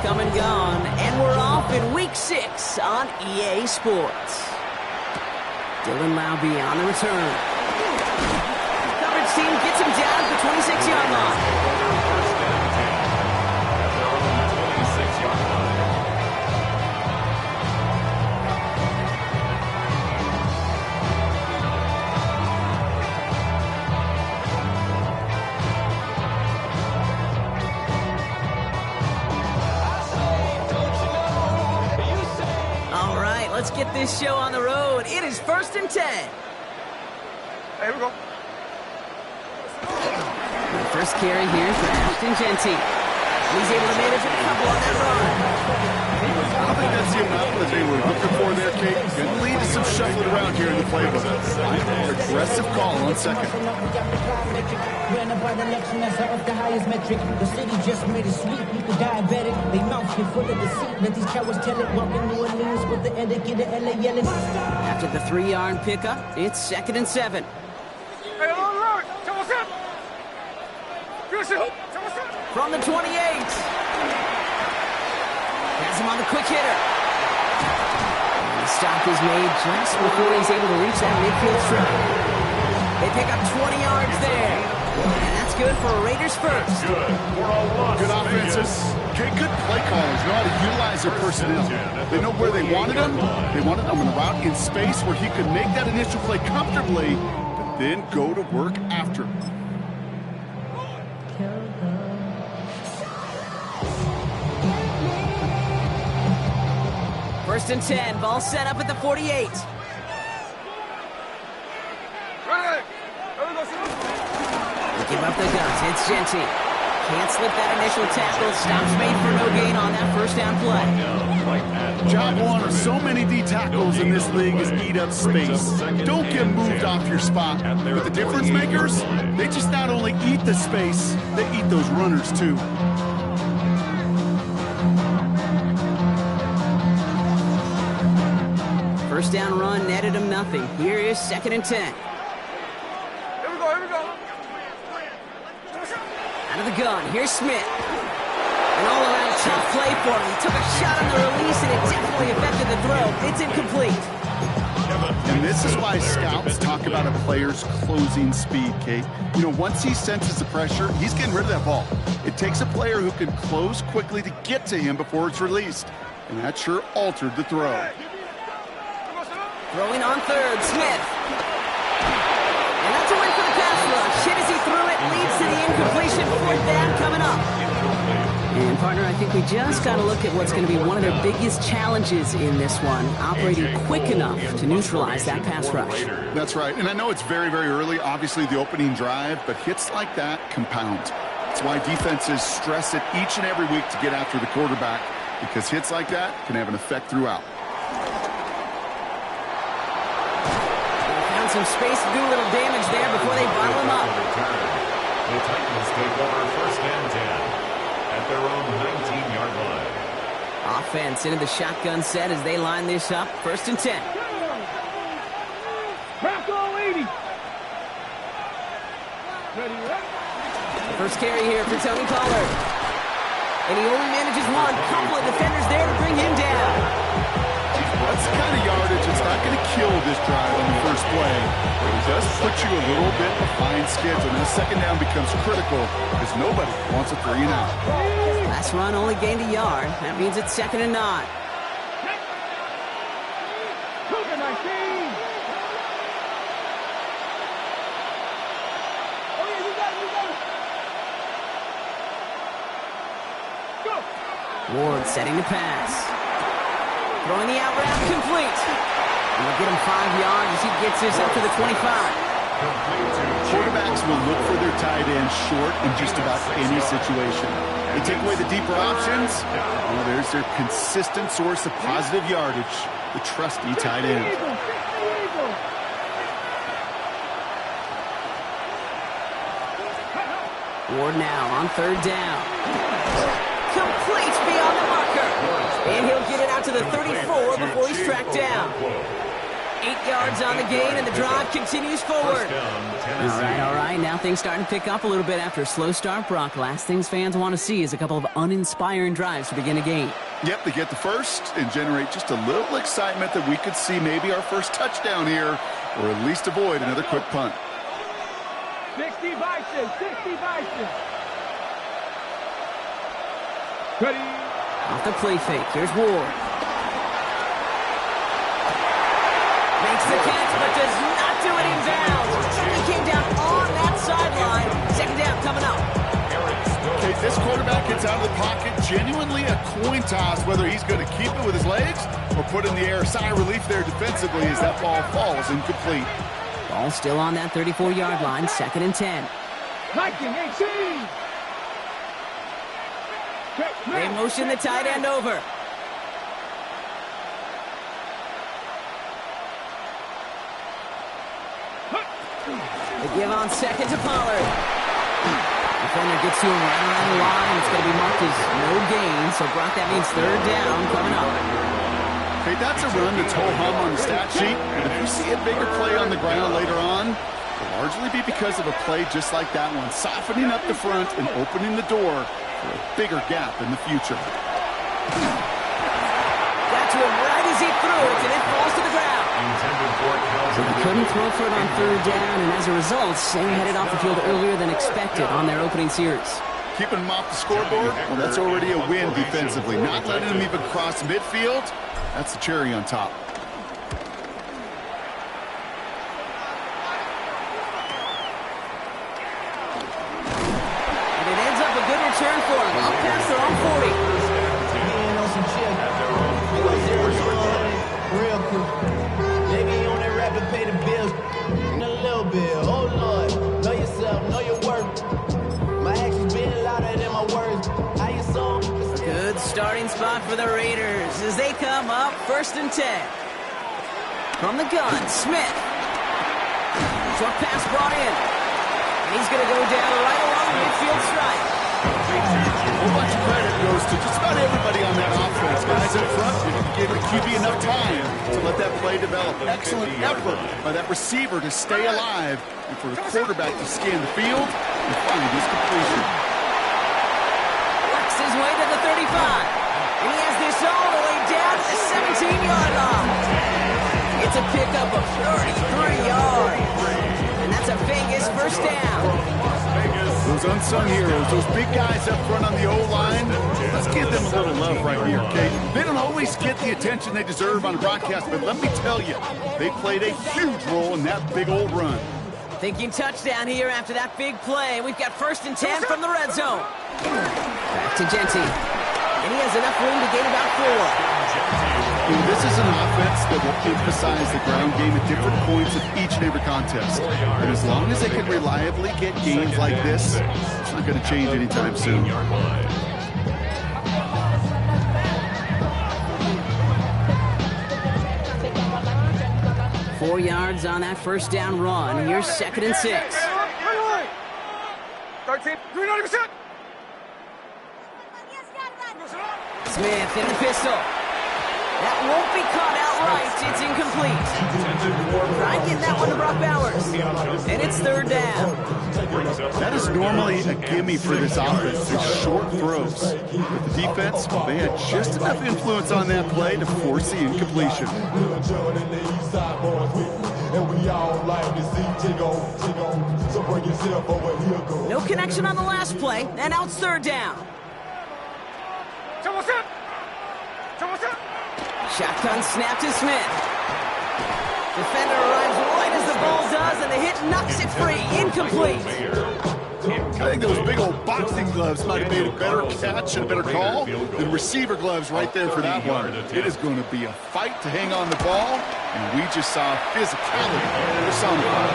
come and gone, and we're off in Week 6 on EA Sports. Dylan Laube on the return. Coverage team gets him down at the 26-yard line. Let's get this show on the road. It is 1st and 10. Hey, here we go. The first carry here for Ashton Genty. He's able to manage a couple on that run. I don't think that's the amount that they were looking for there, Kate. Going to lead to some shuffling around here in the playbook. Aggressive call on second. Ran up by the election as of the highest metric. The city just made it sweet. People diabetic. They mouth get full of deceit. Let these cowards tell it. Walking New Orleans with the etiquette of LA yelling. After the 3-yard pickup, it's 2nd and 7. Hey, on the road. Tell us up. From the 28. Has him on the quick hitter. And the stop is made just before he's able to reach that midfield strike. They pick up 20 yards there. And that's good for a Raiders first. Good offenses. Okay, good play callers know how to utilize their personnel. They know where they wanted him. They wanted him in a route in space where he could make that initial play comfortably, but then go to work after. First and 10, ball set up at the 48. They give up the guns, it's Genty. Can't slip that initial tackle, stops made for no gain on that first down play. Job one of so many D tackles in this league is eat up space. Don't get moved off your spot. But the difference makers, they just not only eat the space, they eat those runners too. First down run netted him nothing. Here is 2nd and 10. Here we go, here we go. Out of the gun, here's Smith. An all-around tough play for him. He took a shot on the release, and it definitely affected the throw. It's incomplete. And this is why scouts talk about a player's closing speed, Kate. You know, once he senses the pressure, he's getting rid of that ball. It takes a player who can close quickly to get to him before it's released. And that sure altered the throw. Throwing on third, Smith. And that's a win for the pass rush. Hit as he threw it, leads to the incompletion. 4th down coming up. And, partner, I think we just got to look at what's going to be one of their biggest challenges in this one, operating quick enough to neutralize that pass rush. That's right. And I know it's very, very early, obviously the opening drive, but hits like that compound. That's why defenses stress it each and every week to get after the quarterback, because hits like that can have an effect throughout. Some space to do a little damage there before they bottle him up. The Titans take over 1st and 10 at their own 19-yard line. Offense into the shotgun set as they line this up. 1st and 10. Back all 80. First carry here for Tony Pollard. And he only manages one. Couple of defenders there to bring him down. That's the kind of yardage that's not going to kill this drive on the first play, but it does put you a little bit behind schedule. And the 2nd down becomes critical because nobody wants a 3 and out. Last run only gained a yard. That means it's 2nd and 9. Ward setting the pass. Throwing the out route complete. And we'll get him 5 yards as he gets this up to the 25. Quarterbacks will look for their tight end short in just about any situation. They take away the deeper options. Well, there's their consistent source of positive yardage, the trusty tight end. Ward now on 3rd down. Complete beyond the marker. And he'll get it out to the 34 before he's tracked down. 8 yards on the gain, and the drive continues forward. First down, Tennessee. All right. Now things starting to pick up a little bit after a slow start, Brock. Last things fans want to see is a couple of uninspiring drives to begin a game. Yep, they get the first and generate just a little excitement that we could see maybe our first touchdown here, or at least avoid another quick punt. 60 Vikings, 60 Vikings. Ready. Off the play fake. Here's Ward. Makes the catch, but does not do it in bounds. He came down on that sideline. Second down coming up. Okay, this quarterback gets out of the pocket, genuinely a coin toss whether he's going to keep it with his legs or put in the air. Sigh of relief there defensively as that ball falls incomplete. Ball still on that 34-yard line, 2nd and 10. Viking 18. They motion the tight end over. They give on 2nd to Pollard. Defender gets to him right around the line. It's going to be marked as no gain, so Brock, that means 3rd down coming up. Okay, that's a run that's ho-hum on the stat sheet, but if you see a bigger play on the ground later on, it'll largely be because of a play just like that one, softening up the front and opening the door for a bigger gap in the future. Got to him right as he threw it, and it falls to the ground. So they couldn't throw for it on 3rd down, and as a result, Sing headed off the field earlier than expected on their opening series. Keeping them off the scoreboard, well, that's already a win defensively. Not letting them even cross midfield, that's the cherry on top. And it ends up a good return for him. Up past their own 40. Real quick. Maybe on that rap to pay the bills. A little bit. Oh Lord. Know yourself, know your worth. My actions being louder than my words. How you sold? Good starting spot for the Raiders as they come up 1st and 10. From the gun, Smith. Short pass brought in. And he's going to go down right along the midfield stripe. A whole bunch of credit goes to just about everybody on that offense. Guys up front, you gave the QB enough time to let that play develop. Excellent effort by that receiver to stay alive and for the quarterback to scan the field and find his completion. Works his way to the 35. And he has this all the way down to the 17-yard line. It's a pickup of 33 yards. And that's a Vegas 1st down. Those unsung heroes, those big guys up front on the O-line, let's give them a little love right here, okay? They don't always get the attention they deserve on broadcast, but let me tell you, they played a huge role in that big old run. Thinking touchdown here after that big play. We've got 1st and 10 from the red zone. Back to Genty. And he has enough room to gain about 4. This is an offense that will emphasize the ground game at different points of each and every contest. And as long as they can reliably get games like this, it's not going to change anytime soon. 4 yards on that 1st down run. Here's 2nd and 6. 13, 390%. Smith in the pistol. That won't be caught outright. It's incomplete. Try getting that one to Brock Bowers. And it's 3rd down. That is normally a gimme for this offense. They're short throws. But the defense, well, they had just enough influence on that play to force the incompletion. No connection on the last play. And now it's 3rd down. Shotgun snap to Smith. Defender arrives right as the ball does, and the hit knocks it free. Incomplete. I think those big old boxing gloves might have made a better catch and a better call than receiver gloves right there for that one. It is going to be a fight to hang on the ball, and we just saw physicality personified.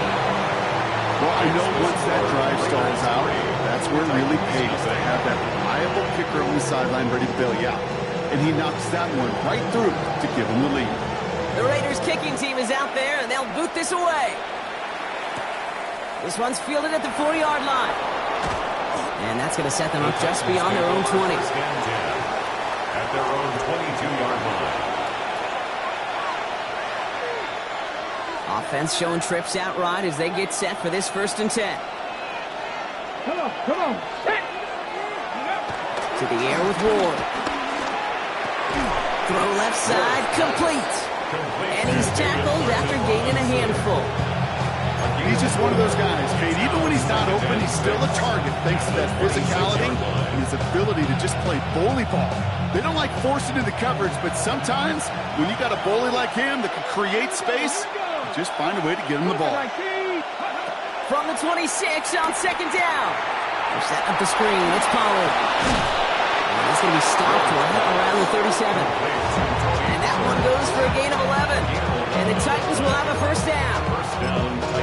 Well, I know once that drive stalls out, that's where it really pays to have that reliable kicker on the sideline ready to bail you out. And he knocks that one right through to give him the lead. The Raiders kicking team is out there, and they'll boot this away. This one's fielded at the 4-yard line. And that's going to set them up just beyond their own 20. At their own 22-yard line. Offense showing trips out right as they get set for this 1st and 10. Come on, come on. Set. To the air with Ward. Throw left side, complete. And he's tackled after gaining a handful. He's just one of those guys, Kate. Even when he's not open, he's still a target thanks to that physicality and his ability to just play bully ball. They don't like forcing into coverage, but sometimes when you got a bully like him that can create space, just find a way to get him the ball. From the 26 on 2nd down. They're setting up the screen. It's Pollard. And he's going to be stopped right around the 37. And that one goes for a gain of 11. And the Titans will have a 1st down.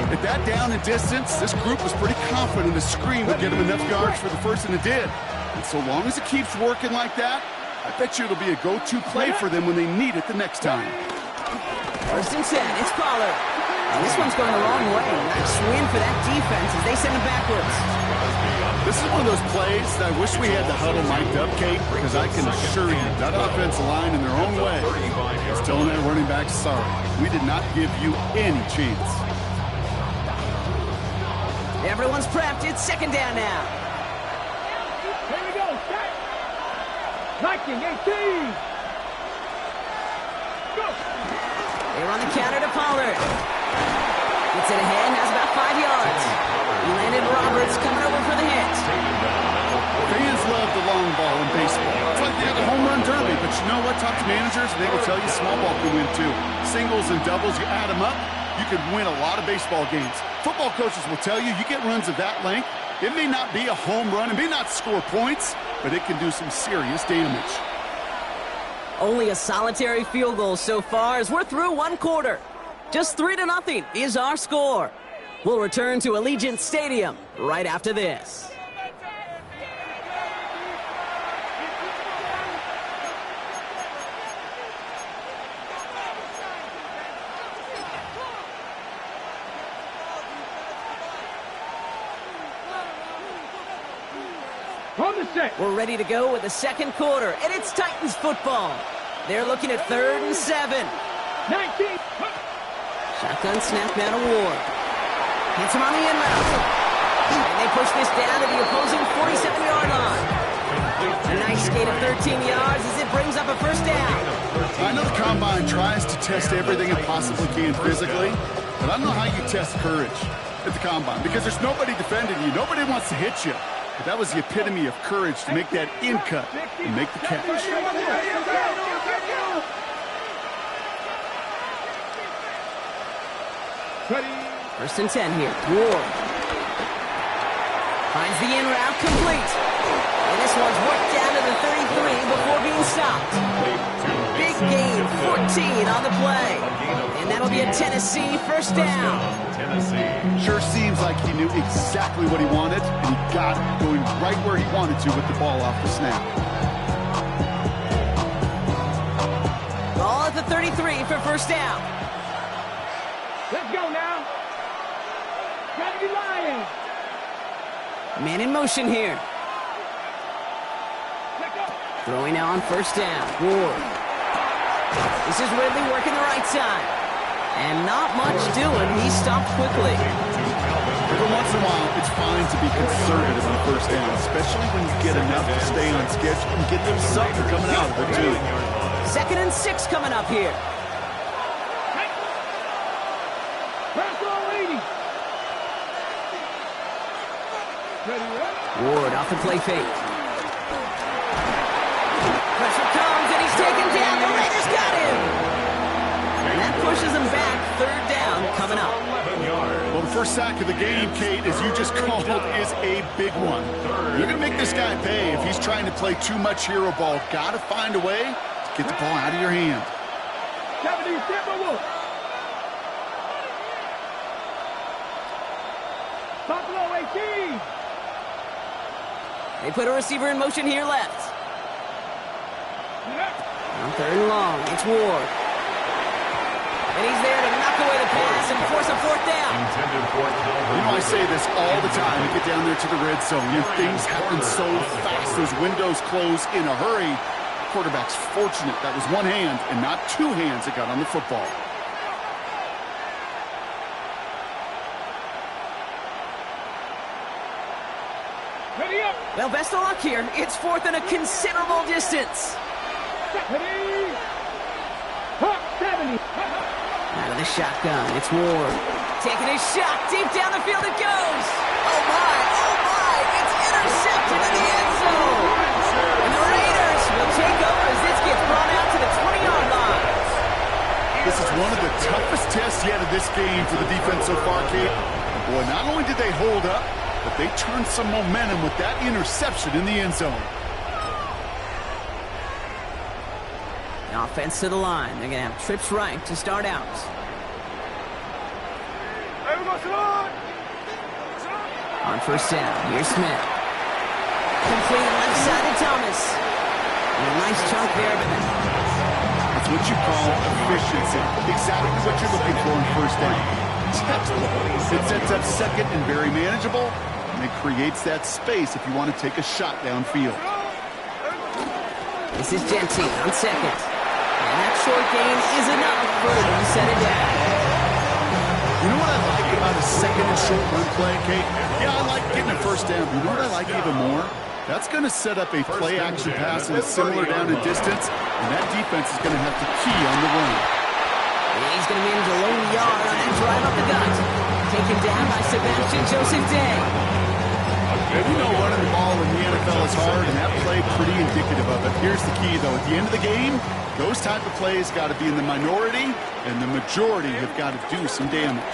At that down and distance, this group was pretty confident the screen would get them enough yards for the 1st, and it did. And so long as it keeps working like that, I bet you it'll be a go-to play for them when they need it the next time. 1st and 10, it's Pollard. And this one's going the wrong way. Nice win for that defense as they send it backwards. This is one of those plays that I wish we had the huddle mic'd up, Kate, because I can assure you that offensive line in their own way is telling that running back, sorry, we did not give you any chance. Everyone's prepped. It's 2nd down now. Here we go. Set. Viking 18. Go. They run the counter to Pollard. Gets it ahead, has about 5 yards. Landon Roberts coming over for the hit. Fans love the long ball in baseball. It's like they have a home run derby, but you know what? Talk to managers, and they will tell you small ball can win too. Singles and doubles, you add them up, you can win a lot of baseball games. Football coaches will tell you, you get runs of that length, it may not be a home run, it may not score points, but it can do some serious damage. Only a solitary field goal so far as we're through 1 quarter. Just 3-0 is our score. We'll return to Allegiant Stadium right after this. We're ready to go with the 2nd quarter, and it's Titans football. They're looking at 3rd and 7. 19. Shotgun snap now to Ward. Hits him on the end route. And they push this down to the opposing 47-yard line. A nice skate of 13 yards as it brings up a 1st down. I know the Combine tries to test everything it possibly can physically, but I don't know how you test courage at the Combine because there's nobody defending you. Nobody wants to hit you. But that was the epitome of courage to make that in cut and make the catch. Ready. 1st and 10 here. Ward. Finds the in route complete. And this one's worked down to the 33 before being stopped. Big gain, 14 on the play. And that'll be a Tennessee 1st down. Sure seems like he knew exactly what he wanted, and he got it going right where he wanted to with the ball off the snap. Ball at the 33 for 1st down. Let's go now. Gotta be lying. Man in motion here. Let's go. Throwing now on 1st down. Ward. This is Ridley working the right side. And not much doing. He stopped quickly. Every once in a while, it's fine to be conservative on 1st down, especially when you get enough to stay on schedule and get them something coming out of it, too. 2nd and 6 coming up here. Ward off the play fake. Pressure comes and he's taken down. The Raiders got him. And that pushes him back. 3rd down coming up. Well, the first sack of the game, Kate, as you just called, is a big one. You're going to make this guy pay if he's trying to play too much hero ball. Got to find a way to get the ball out of your hand. Buffalo 18. They put a receiver in motion here left. On 3rd and long, it's Ward. And he's there to knock away the pass and force a 4th down. You know, I say this all the time. You get down there to the red zone, and things happen so fast. Those windows close in a hurry. Quarterback's fortunate that was one hand and not 2 hands that got on the football. Well, best of luck here. It's fourth and a considerable distance. 70. Out of the shotgun, it's Ward. Taking his shot, deep down the field it goes. Oh my, it's intercepted in the end zone. And the Raiders will take over as this gets brought out to the 20-yard line. This is one of the toughest tests yet of this game for the defense so far, Kate. Boy, not only did they hold up, but they turned some momentum with that interception in the end zone. Offense to the line. They're going to have trips right to start out. On first down, here's Smith. Complete left side to Thomas. And a nice chunk there. That's what you call efficiency. Exactly what you're looking for in first down. It sets up second and very manageable, and it creates that space if you want to take a shot downfield. This is Genty on second. And that short gain is enough for him to set it down. You know what I like about a second and short run play, Kate? Yeah, I like getting a first down. You know what I like even more? That's going to set up a play-action pass and similar down in distance, and that defense is going to have to key on the run. He's going to manage a lone yard on that drive up the gut. Taken down by Sebastian Joseph Day. We know running the ball in the NFL is hard, and that play pretty indicative of it. Here's the key, though. At the end of the game, those type of plays got to be in the minority, and the majority have got to do some damage.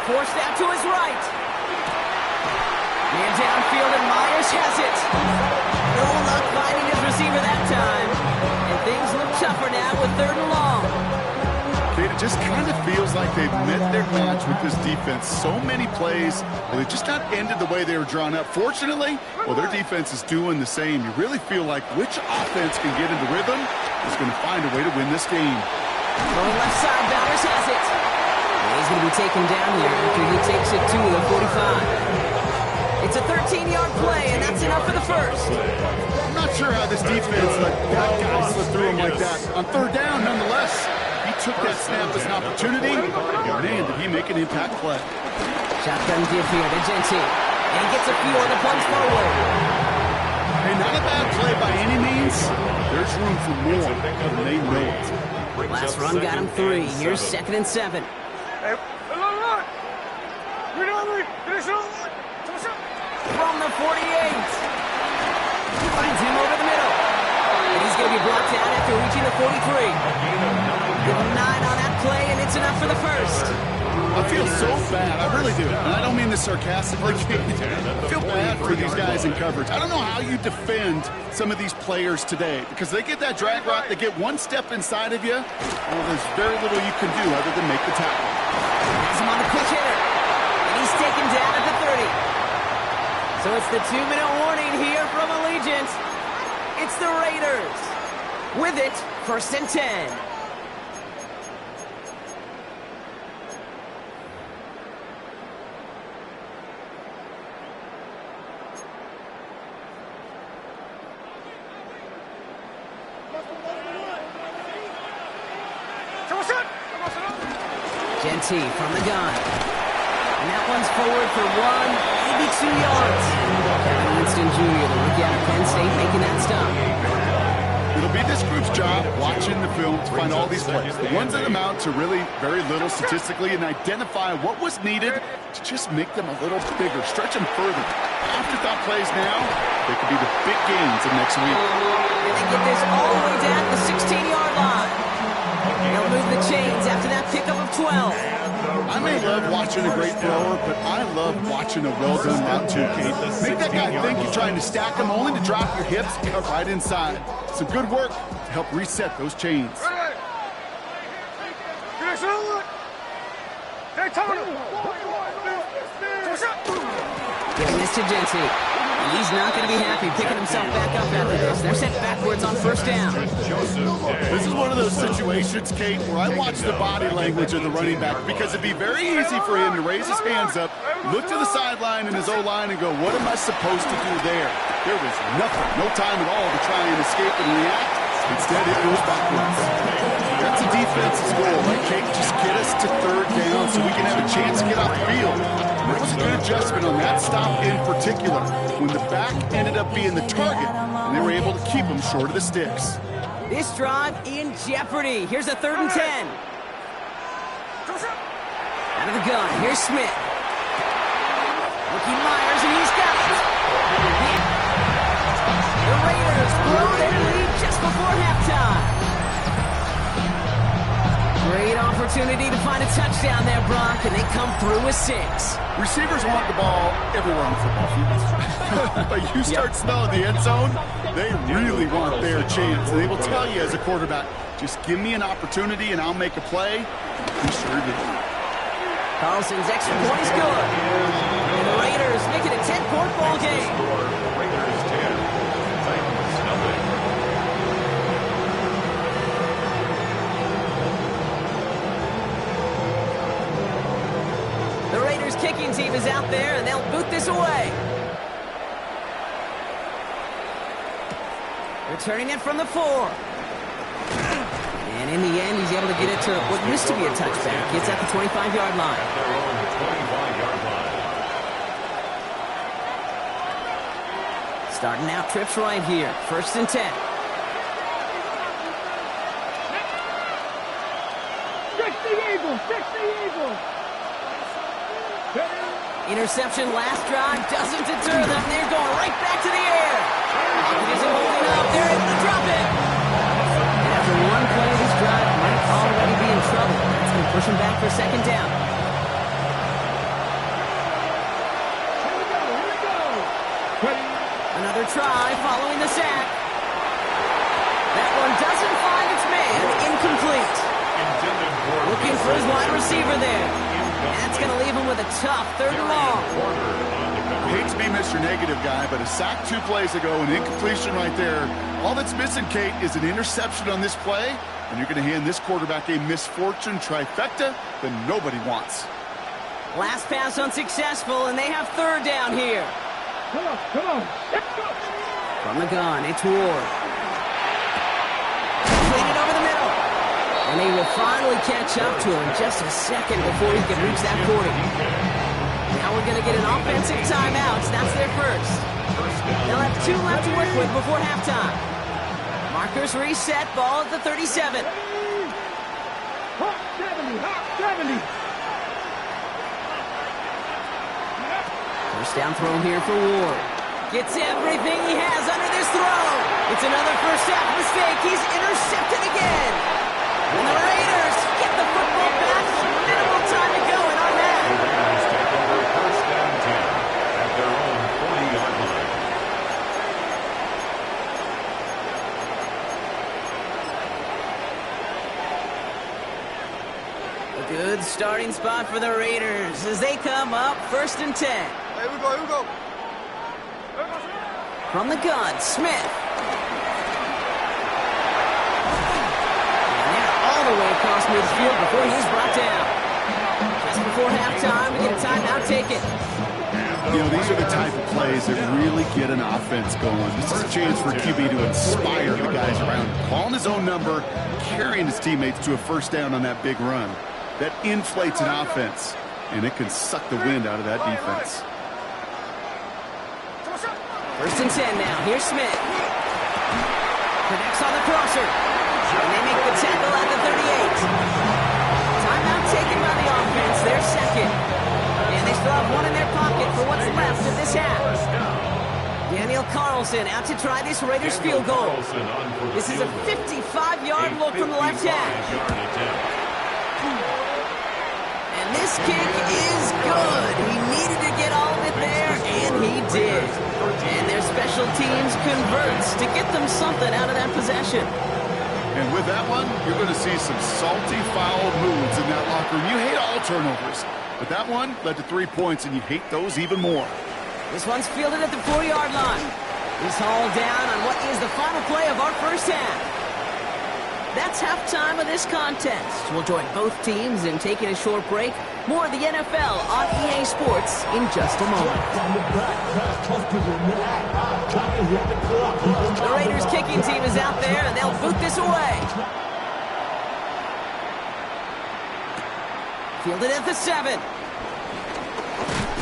Forced out to his right. Man downfield, and Myers has it. No luck finding his receiver that time. And things look tougher now with third and long. It just kind of feels like they've met their match with this defense. So many plays, well, they just not ended the way they were drawn up. Fortunately, well, their defense is doing the same. You really feel like which offense can get into rhythm is going to find a way to win this game. Going left side, Bowers has it. And he's going to be taken down here after he takes it to the 45. It's a 13-yard play, and that's enough for the first. I'm not sure how this defense let that guy slip through him like that. On third down, nonetheless, he took that snap as an opportunity, and man, did he make an impact play. Shotgun give here to Genty, and he gets a few on the punch forward. Hey, not a bad play by any means. There's room for more, and they know it. Last run got him 3. Here's second and 7. From the 48. Finds him over the middle. And he's going to be blocked out after reaching the 43. Give him 9 on that play, and it's enough for the first. I feel so bad. I really do. And I don't mean this sarcastically. I feel bad for these guys in coverage. I don't know how you defend some of these players today because they get that drag route, they get one step inside of you. Well, there's very little you can do other than make the tackle. Has him on the quick hitter. And he's taken down at the 30. So it's the 2-minute warning here from Allegiant. It's the Raiders. With it, first and 10. Genty from the gun. And that one's forward for 1, maybe 2 yards. Kevin Winston Jr., the rookie out of Penn State, making that stop. It'll be this group's job watching the film to find all these plays. The ones that amount to really very little statistically and identify what was needed to just make them a little bigger, stretch them further. Afterthought plays now, they could be the big gains of next week. And they get this all the way down to the 16-yard line. They'll move the chains after that pickup of 12. I may love watching a great thrower, but I love watching a well-done route too, Kate. Make that guy think you're trying to stack him only to drop your hips and cut right inside. Some good work to help reset those chains. Giving this to Genty. He's not going to be happy picking himself back up after this. They're sent backwards on first down. This is one of those situations, Kate, where I watch the body language of the running back because it'd be very easy for him to raise his hands up, look to the sideline in his O-line and go, what am I supposed to do there? There was nothing, no time at all to try and escape and react. Instead, it goes backwards. That's the defense's goal, right, Kate? Just get us to third down so we can have a chance to get off the field. And that was a good adjustment on that stop in particular, when the back ended up being the target, and they were able to keep them short of the sticks. This drive in jeopardy. Here's a 3rd and 10. Out of the gun, here's Smith. Rookie Myers, and he's got it. The Raiders blow their lead just before halftime. Great opportunity to find a touchdown there, Brock, and they come through with 6. Receivers want the ball everywhere on the football field. But you start smelling the end zone, they really want their chance. And they will tell you as a quarterback, just give me an opportunity and I'll make a play. He sure did. Carlson's extra point is good. And the Raiders make it a 10-point ball game. Raiders 10, Titans nothing. The Raiders kicking team is out there, and they'll boot this away. Returning it from the 4. And in the end, he's able to get it to what used to be a touchback. Gets at the 25-yard line. At their own 25-yard line. Starting out trips right here. 1st and 10. Fix the Eagles! Fix the Eagles! Interception last drive doesn't deter them. They're going right back to the air. It isn't holding up. They're able to drop it. And after one play, this drive might already be in trouble. That's going to push him back for 2nd down. Another try following the sack. That one doesn't find its man. Incomplete. Looking for his wide receiver there. That's going to leave him with a tough 3rd and long. I hate to be Mr. Negative guy, but a sack 2 plays ago, an incompletion right there. All that's missing, Kate, is an interception on this play, and you're going to hand this quarterback a misfortune trifecta that nobody wants. Last pass unsuccessful, and they have 3rd down here. Come on, come on. From the gun, it's Ward. Completed over the middle. And he will finally catch up to him just a second before he can reach that 40. Now we're going to get an offensive timeout. That's their first. They'll have 2 left to work with before halftime. Markers reset, ball at the 37. Hot 70, hot 70. First down throw here for Ward. Gets everything he has under this throw. It's another first half mistake. He's intercepted again. And the Raiders get the football back with minimal time to go in our half. The Raiders take over 1st and 10 at their own 40-yard line. A good starting spot for the Raiders as they come up 1st and 10. Here we go, here we go. From the gun, Smith. All the way across midfield before he's brought down. Just before halftime, we get a timeout taken. You know, these are the type of plays that really get an offense going. This is a chance for QB to inspire the guys around him. Calling his own number, carrying his teammates to a 1st down on that big run. That inflates an offense, and it can suck the wind out of that defense. 1st and 10 now. Here's Smith. Connects on the crosser. And they make the tackle at the 38. Timeout taken by the offense. Their 2nd. And they still have 1 in their pocket for what's left of this half. Daniel Carlson out to try this Raiders field goal. This is a 55-yard look from the left hash. And this kick is good. He needed to get all of it there, and he did. And their special teams converts to get them something out of that possession. And with that one, you're going to see some salty, foul moves in that locker room. You hate all turnovers, but that one led to 3 points, and you hate those even more. This one's fielded at the 4-yard line. He's hauled down on what is the final play of our first half. That's halftime of this contest. We'll join both teams in taking a short break. More of the NFL on EA Sports in just a moment. The Raiders kick kicking team is out there, and they'll boot this away. Fielded at the 7.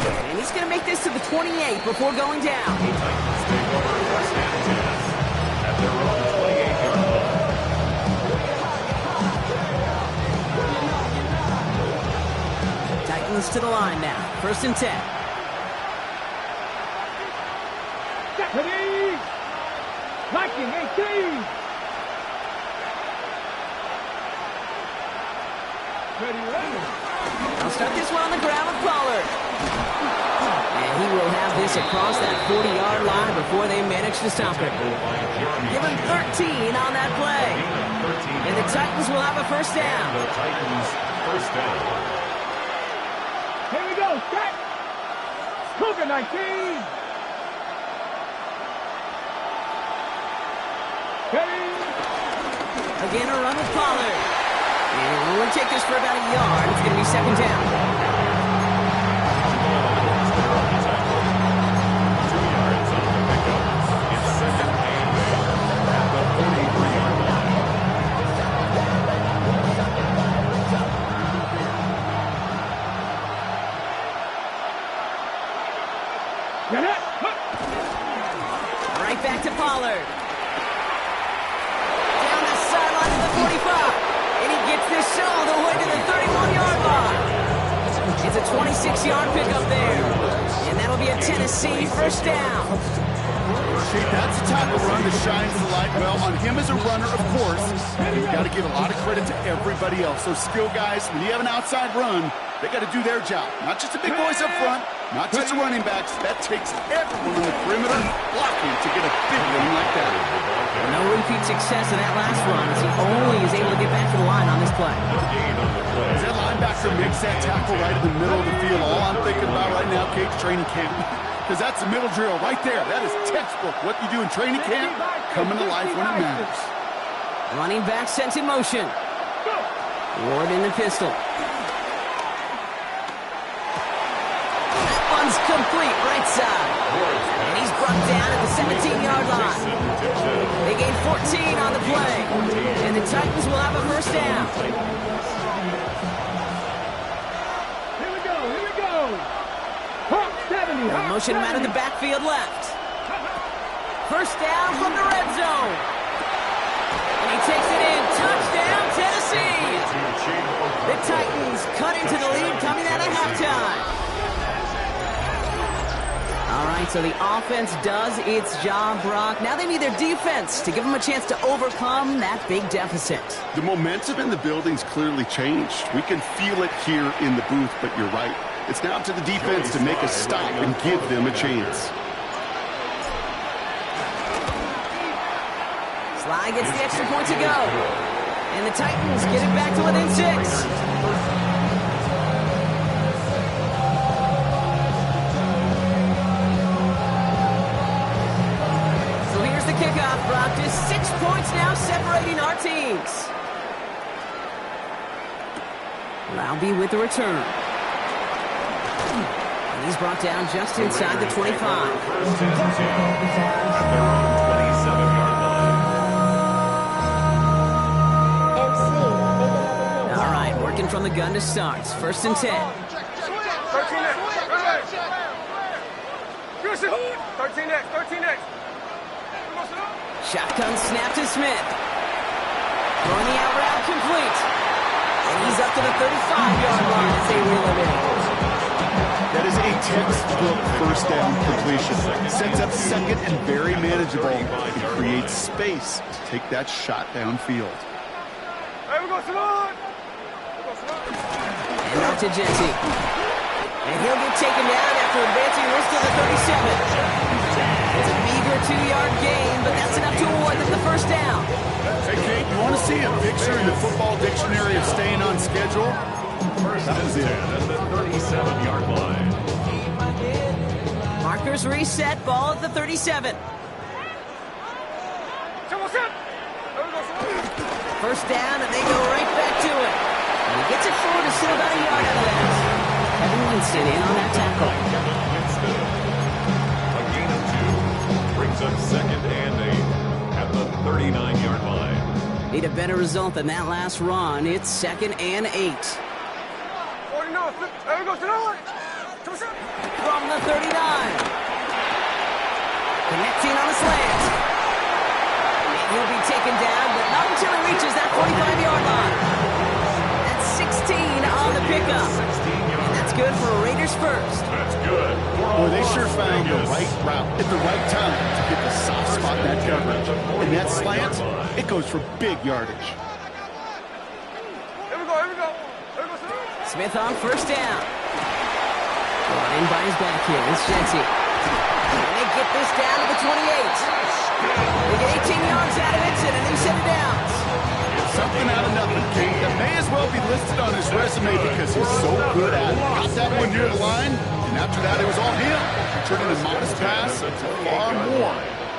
And he's going to make this to the 28 before going down. The Titans take over first and 10 at their own 28-yard line. Titans to the line now. First and 10. Ready? Liking 18. Ready, ready. I'll start this one on the ground with Pollard. And he will have this across that 40-yard line before they manage to stop it. Give him 13 on that play. And the Titans will have a first down. The Titans first down. Here we go. Set. Cougar 19. Ready? Again, a run with Pollard. And we'll only take this for about a yard. It's going to be second down. 2 yards on the pickup. It's second and 8 at the 43-yard line. Get it. Right back to Pollard. Down the sideline to the 45. And he gets this all the way to the 31-yard line. It's a 26-yard pickup there. And that'll be a Tennessee first down. Shake, that's a tackle run that shines the light well on him as a runner, of course. You've got to give a lot of credit to everybody else. Those skill guys, when you have an outside run, they got to do their job. Not just the big boys up front, not just the running backs. That takes everyone on the perimeter blocking to get a big run like that. No repeat success in that last run as he only is able to get back to the line on this play. As that linebacker makes that tackle right in the middle of the field, all I'm thinking about right now, Kate's training camp. Because that's the middle drill right there. That is textbook. What you do in training camp, coming to life when it matters. Running back sent in motion. Ward in the pistol. That one's complete right side. And he's brought down at the 17-yard line. They gain 14 on the play. And the Titans will have a first down. Here we go. Here we go. Hawk 70. They'll motion him out of the backfield left. First down from the red zone. And he takes it in. Touchdown, Tennessee. The Titans cut into the lead coming out of halftime. All right, so the offense does its job, Brock. Now they need their defense to give them a chance to overcome that big deficit. The momentum in the building's clearly changed. We can feel it here in the booth, but you're right. It's now up to the defense to make a stop and give them a chance. Sly gets the extra point to go. And the Titans get it back to within 6. Kickoff, Brock. Just 6 points now separating our teams. Laube with the return. And he's brought down just inside the 25. First and 10 at their own 27-yard line. All right, working from the gun to start. First and 10. 13 next. 13 next. Shotgun snap to Smith. Throwing the out route complete. And he's up to the 35-yard line as they reel him in. That is a textbook first down completion. Sets up second and very manageable. It creates space to take that shot downfield. Hey, we go Salon. And out to Genty. And he'll get taken down after advancing this to the 37. It's a meager 2-yard gain, but that's enough to award them the first down. Hey, Kate, you want to see a picture in the football dictionary of staying on schedule? First and 10 at the 37-yard line. Markers reset, ball at the 37. First down, and they go right back to it. And he gets it forward to still about a yard out of that. Kevin Winston in on that tackle. Kevin Winston. A gain of 2 brings up second and 8 at the 39-yard line. Need a better result than that last run. It's 2nd and 8. From the 39. Connecting on a slant. And he'll be taken down, but not until he reaches that 45-yard line. That's 16 on the pickup. And that's good for a Raiders first. That's good. Boy, they sure found the right route at the right time to get the soft spot in that coverage. And that slant, it goes for big yardage. Smith on first down. Brought in by his back here. It's Jenty. And they get this down to the 28. They get 18 yards out of it and a new set of downs. Something out of nothing, King. That may as well be listed on his resume because he's so good at it. Got that one near the line, and after that it was all him. Turning a modest pass to far more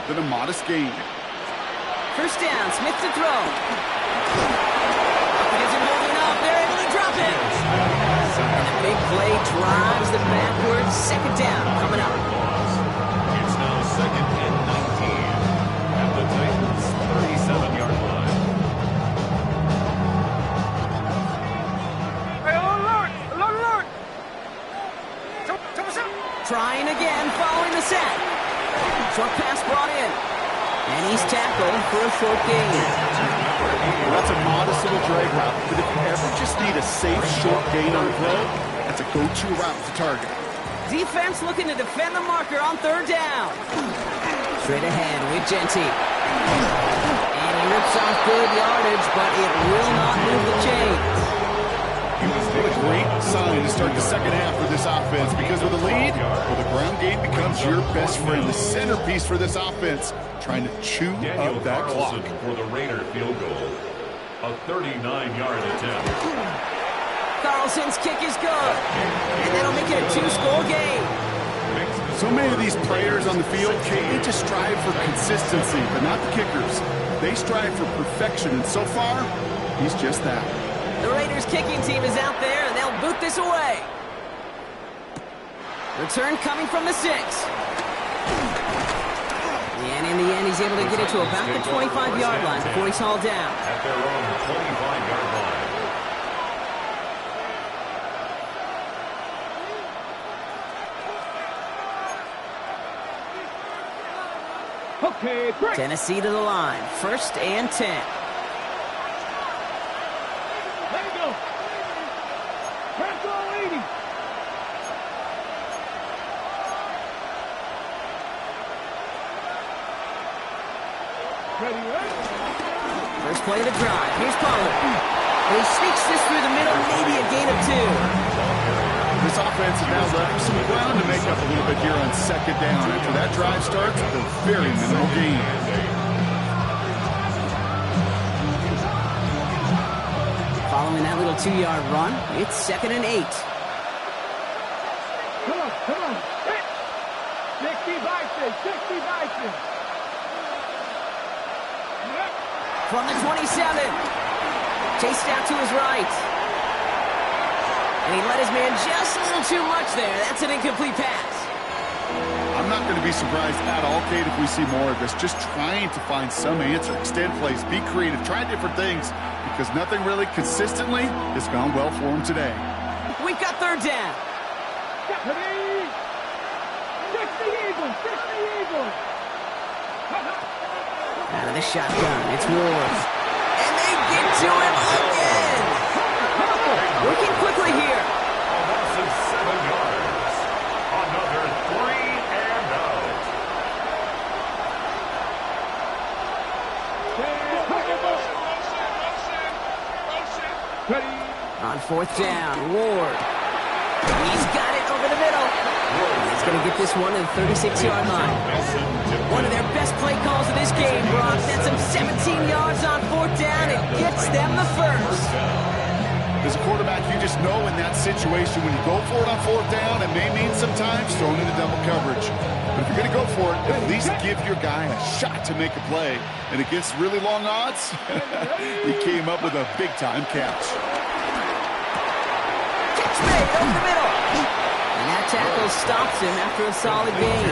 than a modest gain. First down, Smith to throw. Is it holding up? They're able to drop it. And a big play drives them backwards. Second down coming up. It's now 2nd and 19 at the Titans' 37-yard line. Trying again, following the sack. Short pass brought in. And he's tackled for a short gain. Well, that's a modest little drag route, but if you ever just need a safe short gain on the play, that's a go-to route to target. Defense looking to defend the marker on third down. Straight ahead with Jenty. And he rips off good yardage, but it will not move the chains. What a great sign to start the second half for this offense, because with a lead, well, the ground game becomes your best friend, the centerpiece for this offense, trying to chew up that clock. For the Raider field goal, a 39-yard attempt. Carlson's kick is good, and that'll make it a two-score game. So many of these players on the field, they just strive for consistency, but not the kickers. They strive for perfection, and so far, he's just that. The Raiders kicking team is out there, and they'll boot this away. Return coming from the 6. And in the end, he's able to get it to about the 25-yard line before he's hauled down. At their own 25-yard line. Okay, break. Tennessee to the line. 1st and 10. Let it go. Press all 80. Ready, right? First play of the drive. Here's Pollard. And he sneaks this through the middle, maybe a gain of 2. This offense has now left some ground to make up a little bit here on second down. After that drive starts with a very minimal gain. Following that little 2-yard run, it's 2nd and 8. Come on, come on. Hit. 60 Bison, 60 Bison. Yep. From the 27. Chased out to his right. And he let his man just a little too much there. That's an incomplete pass. I'm not going to be surprised at all, Kate, if we see more of this. Just trying to find some answer, extend plays, be creative, try different things, because nothing really consistently has gone well for him today. We've got third down. Ready. 60 Eagles, 60 Eagles. Out of the shotgun, it's Ward. And they get to him again. Working quickly here. A loss of 7 yards. Another 3 and out. Ready. On 4th down, Ward. He's got it over the middle. He's going to get this one to the 36-yard line. One of their best play calls of this game, Brock. That's him 17 yards on 4th down. It gets them the first. As a quarterback, you just know in that situation when you go for it on 4th down, it may mean sometimes throwing into double coverage. But if you're going to go for it, at least give your guy a shot to make a play. And against really long odds, he came up with a big-time catch. Catch made over the middle. And that tackle stops him after a solid gain.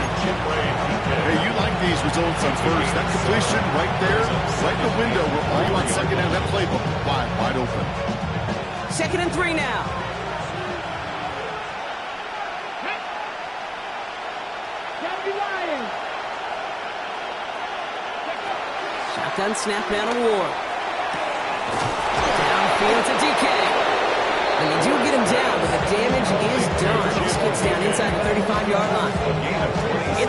Hey, you like these results on first. That completion right there, right in the window. We're all on second and that playbook wide open. 2nd and 3 now. Shotgun snap now to Ward. Downfield to DK. And they do get him down, but the damage is done. This gets down inside the 35-yard line.